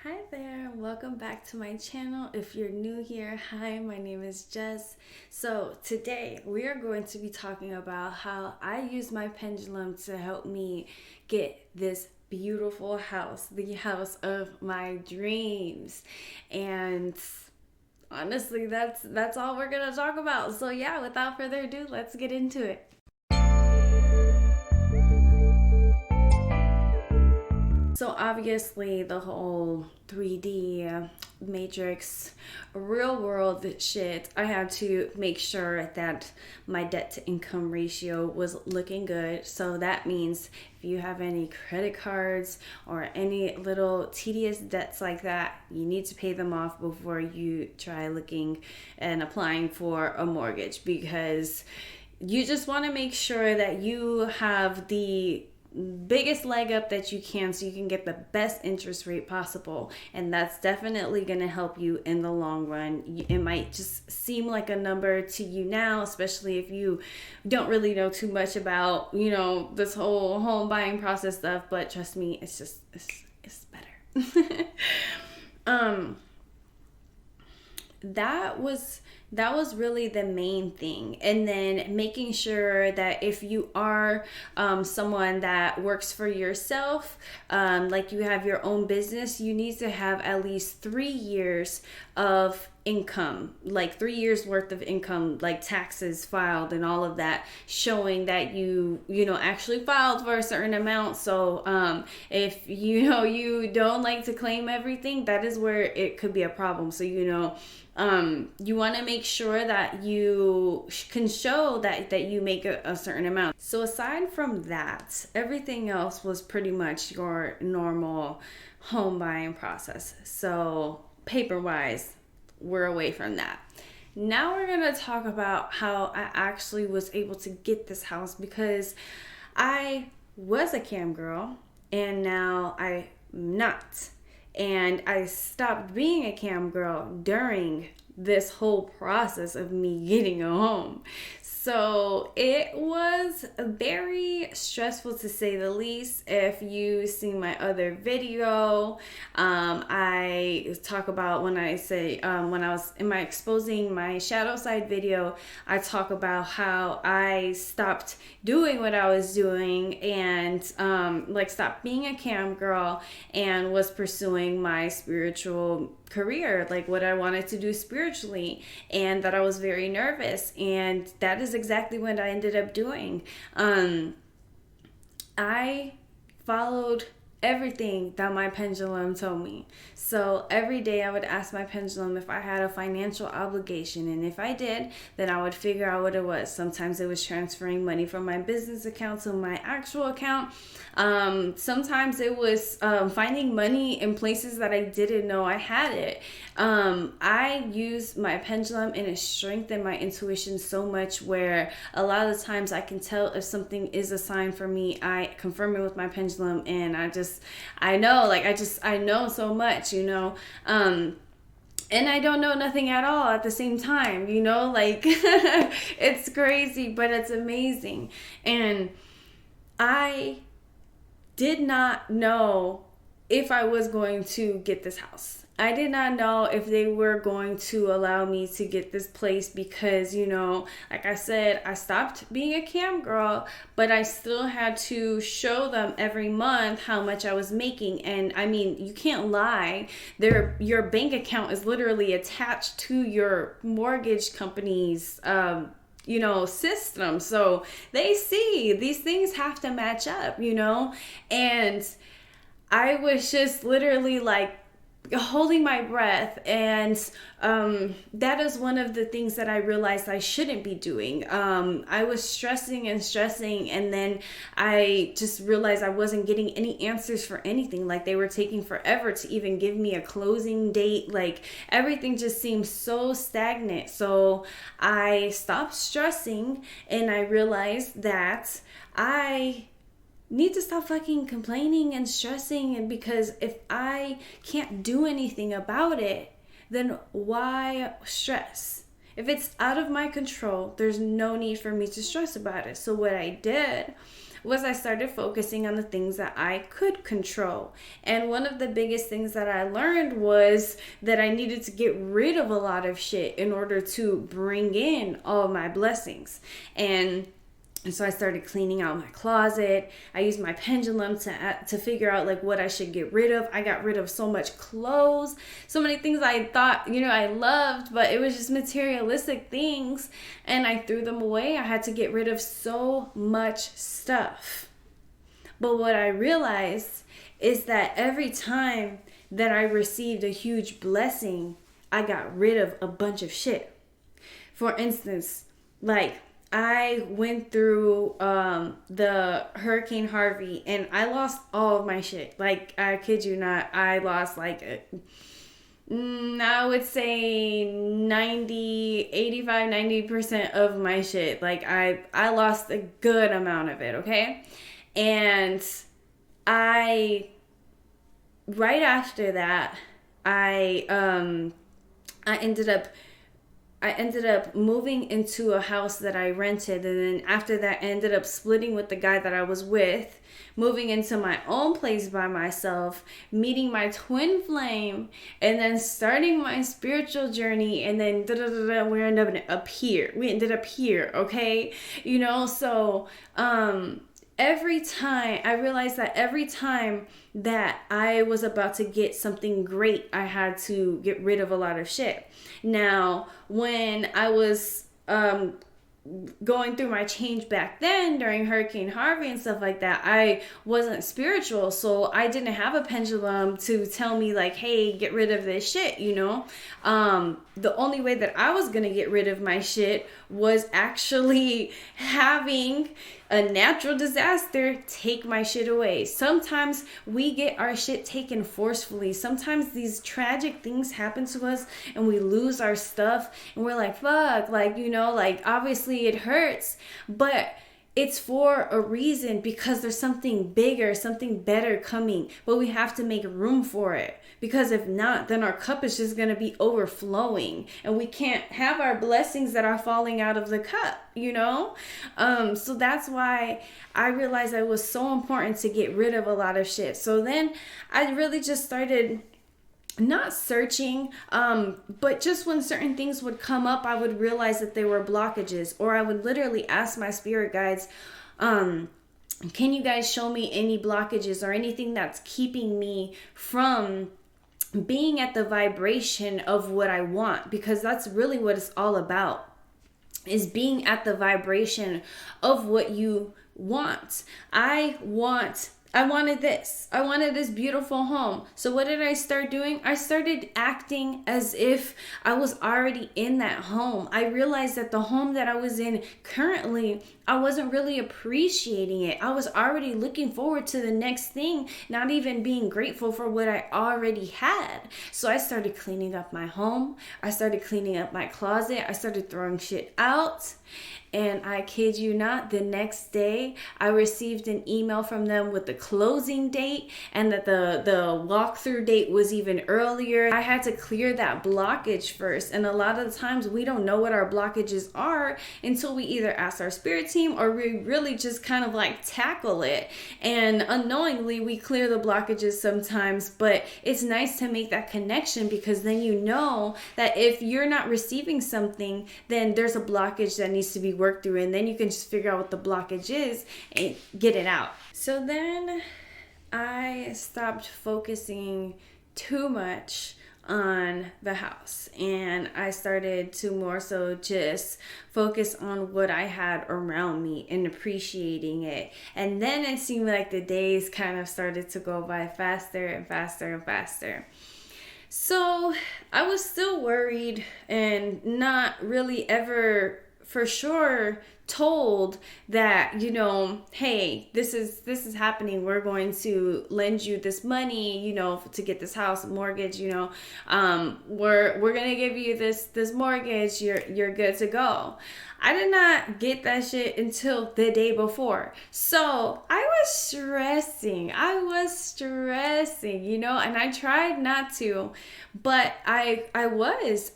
Hi there, welcome back to my channel. If you're new here, hi, my name is Jess. So today we are going to be talking about how I use my pendulum to help me get this beautiful house, the house of my dreams. And honestly, that's all we're gonna talk about. So yeah, without further ado, let's get into it. So obviously the whole 3D matrix real world shit, I had to make sure that my debt to income ratio was looking good. So that means if you have any credit cards or any little tedious debts like that, you need to pay them off before you try looking and applying for a mortgage, because you just want to make sure that you have the biggest leg up that you can so you can get the best interest rate possible, and that's definitely going to help you in the long run. It might just seem like a number to you now, especially if you don't really know too much about this whole home buying process stuff, but trust me, it's better. um that was really the main thing. And then making sure that if you are someone that works for yourself, like you have your own business, you need to have at least 3 years of income, like 3 years worth of income, like taxes filed and all of that, showing that you actually filed for a certain amount. So if you don't like to claim everything, that is where it could be a problem. So you want to make sure that you can show that you make a certain amount. So aside from that, everything else was pretty much your normal home buying process. So paper wise, we're away from that. Now we're going to talk about how I actually was able to get this house, because I was a cam girl and now I'm not. And I stopped being a cam girl during this whole process of me getting a home. So it was very stressful, to say the least. If you see my other video, I talk about when I was in my exposing my shadow side video, I talk about how I stopped doing what I was doing and stopped being a cam girl and was pursuing my spiritual career, like what I wanted to do spiritually, and that I was very nervous, and that is exactly what I ended up doing. I followed everything that my pendulum told me. So every day I would ask my pendulum if I had a financial obligation, and if I did, then I would figure out what it was. Sometimes it was transferring money from my business account to my actual account. Sometimes it was finding money in places that I didn't know I had it. I use my pendulum and it strengthened my intuition so much, where a lot of the times I can tell if something is a sign for me. I confirm it with my pendulum, and I know so much, and I don't know nothing at all at the same time, it's crazy, but it's amazing. And I did not know if I was going to get this house. I did not know if they were going to allow me to get this place, because, like I said, I stopped being a cam girl, but I still had to show them every month how much I was making. And I mean, you can't lie. Your bank account is literally attached to your mortgage company's system. So they see these things have to match up, and I was just literally like holding my breath. And that is one of the things that I realized I shouldn't be doing. I was stressing, and then I just realized I wasn't getting any answers for anything. Like, they were taking forever to even give me a closing date. Like, everything just seemed so stagnant. So I stopped stressing, and I realized that I need to stop fucking complaining and stressing. And because if I can't do anything about it, then why stress? If it's out of my control, there's no need for me to stress about it. So what I did was I started focusing on the things that I could control. And one of the biggest things that I learned was that I needed to get rid of a lot of shit in order to bring in all my blessings. And so I started cleaning out my closet. I used my pendulum to figure out like what I should get rid of. I got rid of so much clothes, so many things I thought, I loved, but it was just materialistic things, and I threw them away. I had to get rid of so much stuff. But what I realized is that every time that I received a huge blessing, I got rid of a bunch of shit. For instance, like, I went through the Hurricane Harvey, and I lost all of my shit. Like, I kid you not, I lost like, I would say 90% of my shit. Like, I lost a good amount of it, okay? And right after that, I ended up moving into a house that I rented, and then after that I ended up splitting with the guy that I was with, moving into my own place by myself, meeting my twin flame, and then starting my spiritual journey, and then we ended up here, okay? So every time I realized that every time that I was about to get something great, I had to get rid of a lot of shit. Now, when I was going through my change back then during Hurricane Harvey and stuff like that, I wasn't spiritual, so I didn't have a pendulum to tell me like, hey, get rid of this shit, the only way that I was gonna get rid of my shit was actually having a natural disaster take my shit away. Sometimes we get our shit taken forcefully. Sometimes these tragic things happen to us and we lose our stuff and we're like, fuck, like, like obviously it hurts, but it's for a reason, because there's something bigger, something better coming, but we have to make room for it, because if not, then our cup is just going to be overflowing and we can't have our blessings that are falling out of the cup, so that's why I realized it was so important to get rid of a lot of shit. So then I really just started not searching, but just when certain things would come up, I would realize that they were blockages, or I would literally ask my spirit guides, can you guys show me any blockages or anything that's keeping me from being at the vibration of what I want? Because that's really what it's all about, is being at the vibration of what you want. I wanted this. I wanted this beautiful home. So what did I start doing? I started acting as if I was already in that home. I realized that the home that I was in currently, I wasn't really appreciating it. I was already looking forward to the next thing, not even being grateful for what I already had. So I started cleaning up my home. I started cleaning up my closet. I started throwing shit out. And I kid you not, the next day I received an email from them with the closing date, and that the walkthrough date was even earlier. I had to clear that blockage first. And a lot of the times we don't know what our blockages are until we either ask our spirit team or we really just kind of like tackle it. And unknowingly we clear the blockages sometimes, but it's nice to make that connection, because then you know that if you're not receiving something, then there's a blockage that needs to be worked through, and then you can just figure out what the blockage is and get it out. So then I stopped focusing too much on the house, and I started to more so just focus on what I had around me and appreciating it. And then it seemed like the days kind of started to go by faster and faster and faster. So I was still worried and not really ever for sure told that, hey, this is happening. We're going to lend you this money, to get this house mortgage, we're going to give you this mortgage. You're good to go. I did not get that shit until the day before. So I was stressing, and I tried not to, but I was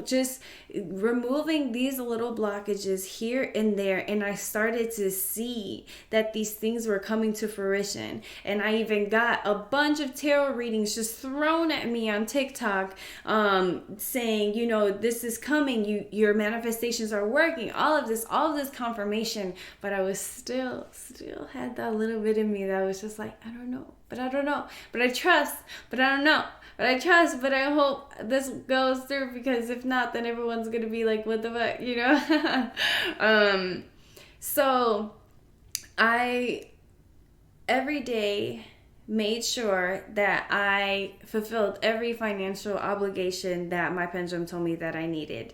just removing these little blockages here and there. And I started to see that these things were coming to fruition. And I even got a bunch of tarot readings just thrown at me on TikTok, saying, this is coming. Your manifestations are working. All of this confirmation. But I was still had that little bit in me that was just like, I don't know. But I don't know. But I trust. But I don't know. But I trust. But I hope this goes through, because if not, then everyone's going to be like, what the fuck, So I every day made sure that I fulfilled every financial obligation that my pendulum told me that I needed.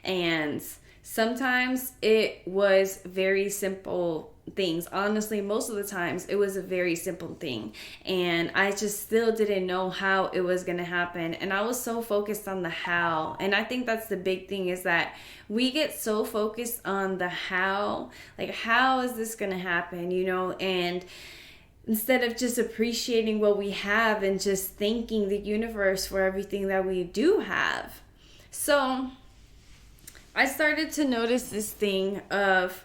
And sometimes it was very simple things. Honestly, most of the times it was a very simple thing, and I just still didn't know how it was going to happen. And I was so focused on the how. And I think that's the big thing, is that we get so focused on the how, like, how is this going to happen, and instead of just appreciating what we have and just thanking the universe for everything that we do have. So I started to notice this thing of,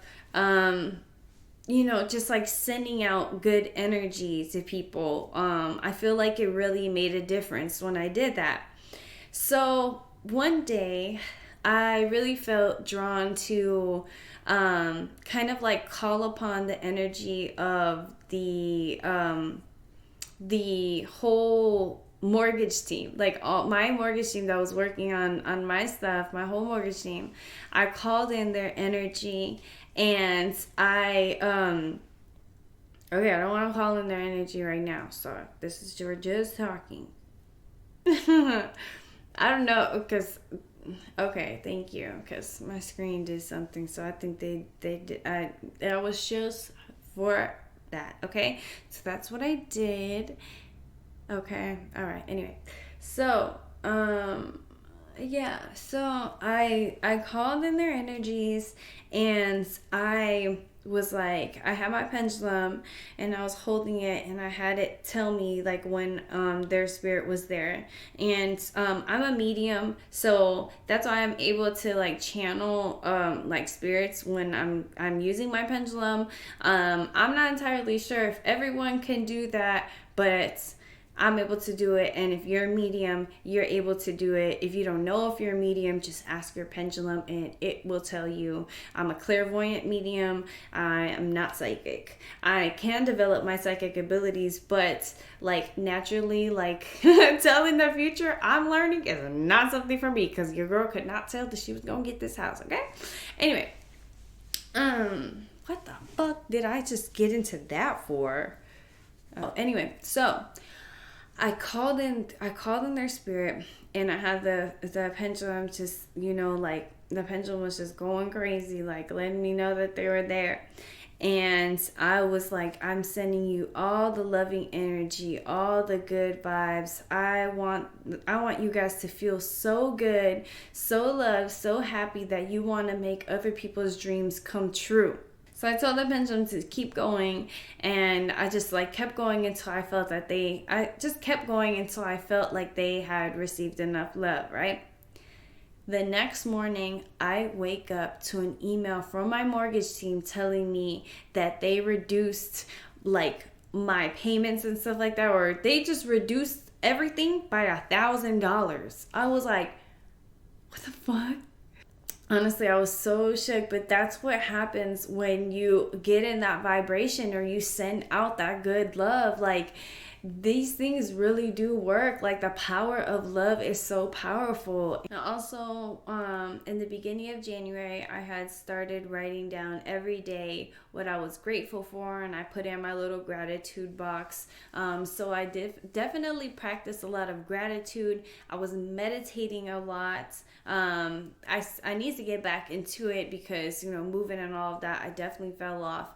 just like sending out good energy to people. I feel like it really made a difference when I did that. So one day I really felt drawn to kind of like call upon the energy of the whole mortgage team, like all my mortgage team that was working on my stuff, my whole mortgage team. I called in their energy, and I okay, I don't want to call in their energy right now, so this is, we're just talking. I don't know, because okay, thank you, because my screen did something, so I think they did. I was just for that. Okay, so that's what I did. Okay, all right, anyway, so yeah, so I called in their energies, and I was like, I had my pendulum and I was holding it, and I had it tell me like when their spirit was there. And I'm a medium, so that's why I'm able to like channel like spirits when I'm using my pendulum. I'm not entirely sure if everyone can do that, but I'm able to do it. And if you're a medium, you're able to do it. If you don't know if you're a medium, just ask your pendulum and it will tell you. I'm a clairvoyant medium. I am not psychic. I can develop my psychic abilities, but like naturally, like telling the future, I'm learning, is not something for me, because your girl could not tell that she was gonna get this house. Okay, anyway, what the fuck did I just get into that for? Anyway, so I called in their spirit, and I had the pendulum just, like the pendulum was just going crazy, like letting me know that they were there. And I was like, I'm sending you all the loving energy, all the good vibes. I want you guys to feel so good, so loved, so happy that you want to make other people's dreams come true. So I told the pendulum to keep going, and I just like kept going until I felt that I just kept going until I felt like they had received enough love, right? The next morning, I wake up to an email from my mortgage team telling me that they reduced like my payments and stuff like that, or they just reduced everything by $1,000. I was like, what the fuck? Honestly, I was so shook, but that's what happens when you get in that vibration or you send out that good love. Like, these things really do work. Like, the power of love is so powerful. And also, in the beginning of January, I had started writing down every day what I was grateful for, and I put in my little gratitude box. So I did definitely practice a lot of gratitude. I was meditating a lot. I need to get back into it because, moving and all of that, I definitely fell off.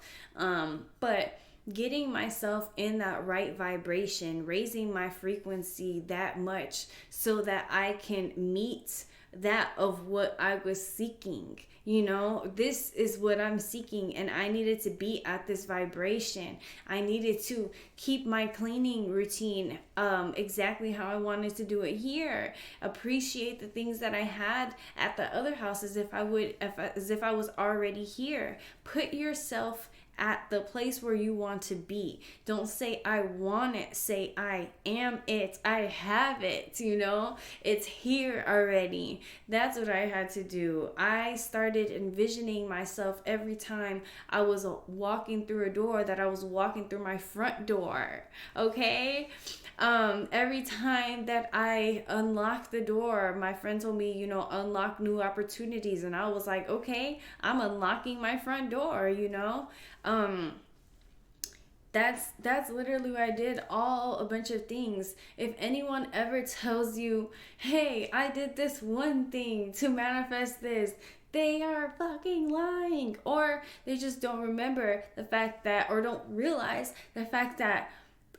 But getting myself in that right vibration, raising my frequency that much so that I can meet that of what I was seeking. You know, this is what I'm seeking, and I needed to be at this vibration. I needed to keep my cleaning routine exactly how I wanted to do it here. Appreciate the things that I had at the other house as if I was already here. Put yourself at the place where you want to be. Don't say I want it, say I am it. I have it, you know? It's here already. That's what I had to do. I started envisioning myself every time I was walking through a door that I was walking through my front door. Okay? Every time that I unlocked the door, my friend told me, you know, unlock new opportunities. And I was like, okay, I'm unlocking my front door, you know? That's literally what I did, all a bunch of things. If anyone ever tells you, hey, I did this one thing to manifest this, they are fucking lying, or they just don't remember the fact that, or don't realize the fact that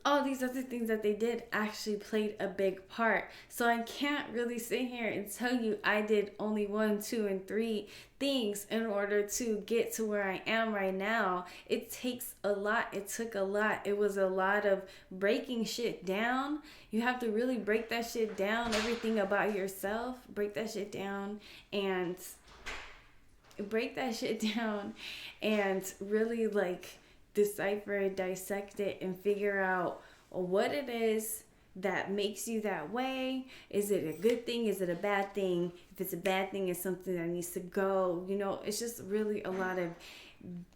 all these other things that they did actually played a big part. So I can't really sit here and tell you I did only 1, 2, and 3 things in order to get to where I am right now. It takes a lot. It took a lot. It was a lot of breaking shit down. You have to really break that shit down, everything about yourself. Break that shit down and really like decipher, dissect it, and figure out what it is that makes you that way. Is it a good thing? Is it a bad thing? If it's a bad thing, it's something that needs to go. You know, it's just really a lot of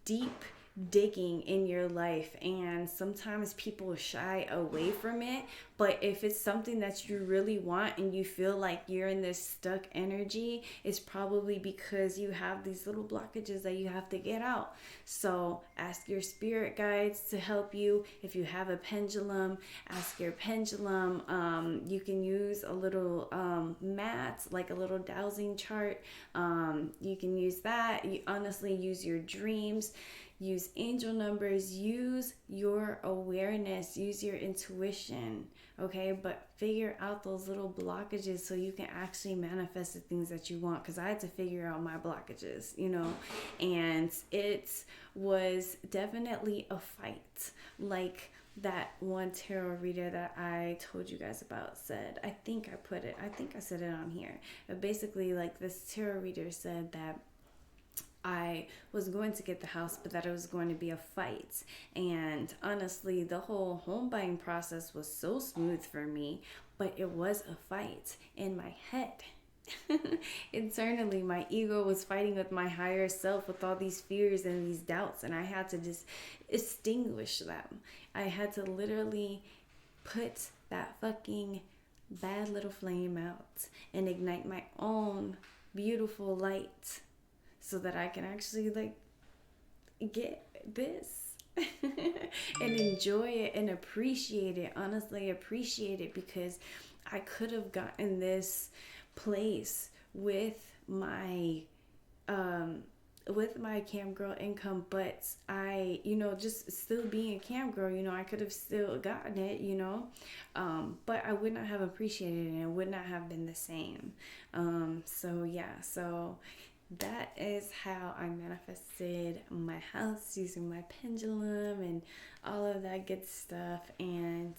deep digging in your life, and sometimes people shy away from it. But if it's something that you really want and you feel like you're in this stuck energy, it's probably because you have these little blockages that you have to get out. So ask your spirit guides to help you. If you have a pendulum, ask your pendulum. You can use a little mat, like a little dowsing chart. You can use that. You honestly use your dreams. Use angel numbers, use your awareness, use your intuition, okay? But figure out those little blockages so you can actually manifest the things that you want, because I had to figure out my blockages, you know? And it was definitely a fight. Like that one tarot reader that I told you guys about said, I think I said it on here. But basically, like, this tarot reader said that I was going to get the house, but that it was going to be a fight. And honestly, the whole home buying process was so smooth for me, but it was a fight in my head. Internally, my ego was fighting with my higher self with all these fears and these doubts, and I had to just extinguish them. I had to literally put that fucking bad little flame out and ignite my own beautiful light, so that I can actually like get this and enjoy it and appreciate it. Honestly, appreciate it, because I could have gotten this place with my cam girl income, but I, you know, just still being a cam girl, you know, I could have still gotten it, you know, but I would not have appreciated it, and it would not have been the same. So that is how I manifested my house using my pendulum and all of that good stuff. And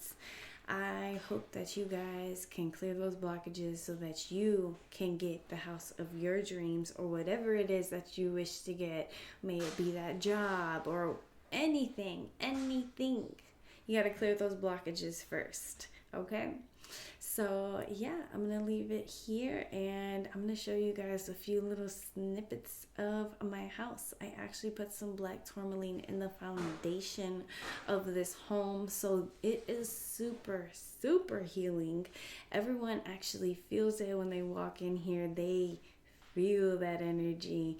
I hope that you guys can clear those blockages so that you can get the house of your dreams, or whatever it is that you wish to get. May it be that job or anything. You got to clear those blockages first, okay? So yeah, I'm gonna leave it here, and I'm gonna show you guys a few little snippets of my house. I actually put some black tourmaline in the foundation of this home, so it is super healing. Everyone actually feels it when they walk in here. They feel that energy.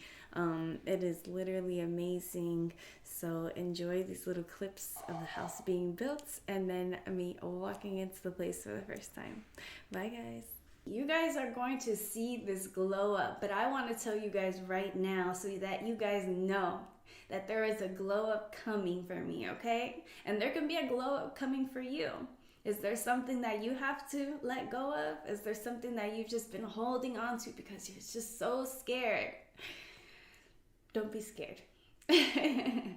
It is literally amazing. So enjoy these little clips of the house being built, and then me walking into the place for the first time. Bye guys. You guys are going to see this glow up, but I want to tell you guys right now so that you guys know that there is a glow up coming for me, okay? And there can be a glow up coming for you. Is there something that you have to let go of? Is there something that you've just been holding on to because you're just so scared? Don't be scared. I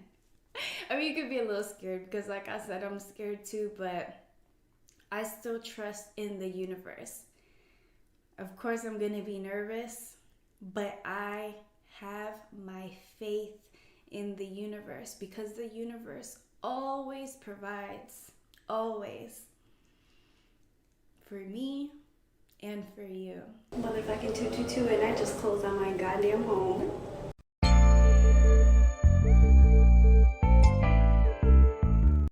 mean, you could be a little scared because, like I said, I'm scared too, but I still trust in the universe. Of course, I'm going to be nervous, but I have my faith in the universe because the universe always provides, always, for me and for you. Motherfucking 222, and I just closed on my goddamn home.